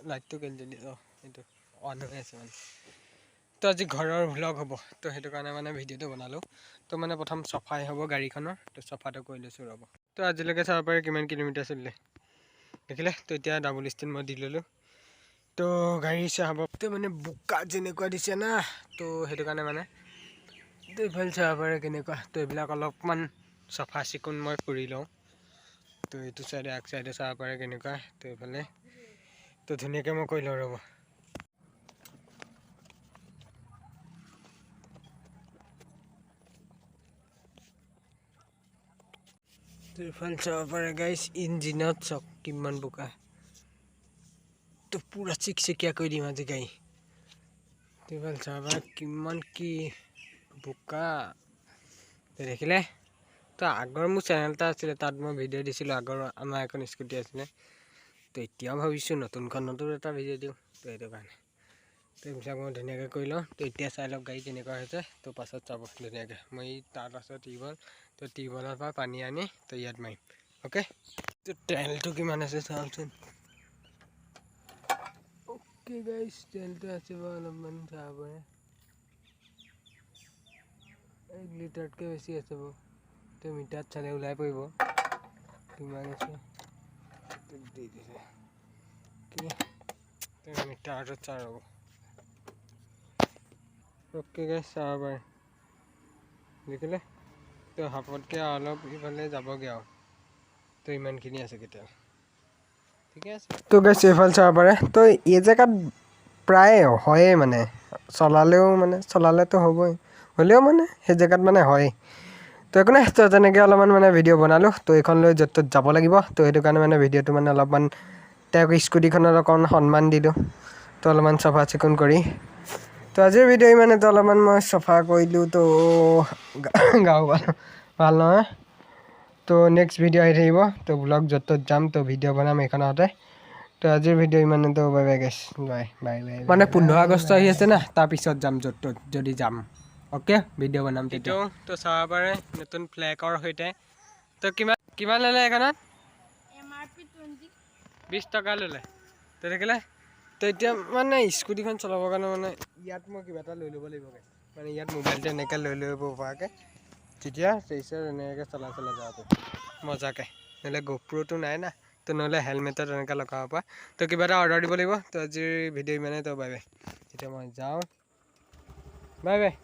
লাইটটো কেলে দিলি এইটো অন হৈ আছে মানে তো আজি ঘৰৰ ভ্লগ হ'ব তো সেইটো কাৰণে মানে ভিডিঅ'টো বনালোঁ তো মানে প্ৰথম চফাই হ'ব গাড়ীখনৰ তো চফাটো কৰি লৈছোঁ ৰ'ব তো আজিলৈকে চাব পাৰে কিমান কিলোমিটাৰ চলিলে দেখিলে তো এতিয়া ডাবল ষ্টেণ্ড মই দি ল'লোঁ তো গাড়ী চাহ হ'ব তো মানে বোকা যেনেকুৱা দিছে না তো সেইটো কাৰণে মানে তো এইফালে চাব পাৰে কেনেকুৱা তো এইবিলাক অলপমান চাফা চিকুণ মই কৰি লওঁ তো এইটো চাইডে আগ চাইডে চাব পাৰে কেনেকুৱা তো এইফালে তো ধুনীয়াকৈ মই কৰি লওঁ ৰ'ব তো এইফালে চাব পাৰে গাইছ ইঞ্জিনত চাওক কিমান বোকা তো পুৰা চিকচিকীয়া কৰি দিম আজি গাড়ী তো এইফালে চাব পাৰে কিমান কি বোকা দেখিলে তো আগৰ মোৰ চেনেল এটা আছিলে তাত মই ভিডিঅ' দিছিলোঁ আগৰ আমাৰ এখন স্কুটি আছিলে তো এতিয়াও ভাবিছোঁ নতুনখনতো এটা ভিডিঅ' দিওঁ তো সেইটো কাৰণে তো এইবিলাক মই ধুনীয়াকৈ কৰি লওঁ তো এতিয়া চাই লওক গাড়ী কেনেকুৱা হৈছে তো পাছত চাব ধুনীয়াকৈ মই তাত আছে টিউবৱেল তো টিউবৱেলৰ পৰা পানী আনি তো ইয়াত মাৰিম অ'কে তো তেলটো কিমান আছে চাওকচোন অ'কে গাইছ তেলটো আছে বাৰু অলপমান চাব পাৰে 1 লিটাৰতকৈ বেছি আছে বাৰু তো মিটাৰত চালে ওলাই পৰিব কিমান আছে দি দিছে কি মিটাৰটো চাই ৰ'ব অ'কে গাইছ চাব পাৰে দেখিলে তো হাফতকৈ অলপ ইফালে যাবগৈ আৰু তো ইমানখিনি আছে কেতিয়া ঠিকে আছে তো গাইছ এইফালে চাব পাৰে তো এই জেগাত প্ৰায় হয়েই মানে চলালেতো হ'বই হ'লেও মানে সেই জেগাত মানে হয় তো একো নাই তো তেনেকৈ অলপমান মানে ভিডিঅ' বনালোঁ তো এইখন লৈ য'ত ত'ত যাব লাগিব তো সেইটো কাৰণে মানে ভিডিঅ'টো মানে অলপমান তেওঁক স্কুটিখনত অকণ সন্মান দিলোঁ তো অলপমান চাফা চিকুণ কৰি তো আজিৰ ভিডিঅ' ইমানেতো অলপমান মই চাফা কৰিলোঁ তো গাঁও ভাল নহয় তো নেক্সট ভিডিঅ' আহি থাকিব তো ব্লগ য'ত ত'ত যাম তো ভিডিঅ' বনাম এইখনতে তো আজিৰ ভিডিঅ' ইমানেতো বাই বাই গাইছ বাই বাই বাই মানে 15 আগষ্ট আহি আছে না তাৰপিছত যাম য'ত ত'ত যদি যাম অ'কে ভিডিঅ' বনাম তেতিয়া তো চাব পাৰে নতুন ফ্লেগৰ সৈতে তো কিমান ল'লে এইখনত MRP 20 টকা ল'লে তো দেখিলে তো এতিয়া মানে স্কুটিখন চলাবৰ কাৰণে মানে ইয়াত মই কিবা এটা লৈ ল'ব লাগিব মানে ইয়াত মোবাইলটো এনেকৈ লৈ ল'ব পৰাকৈ তেতিয়া তাৰপিছত এনেকৈ চলাই যাব মজাকৈ নহ'লে গোপ্ৰ'টো নাই না তো নহ'লে হেলমেটত এনেকৈ লগাব পৰা তো কিবা এটা অৰ্ডাৰ দিব লাগিব তো আজিৰ ভিডিঅ' ইমানেই তো বাই বাই এতিয়া মই যাওঁ বাই বাই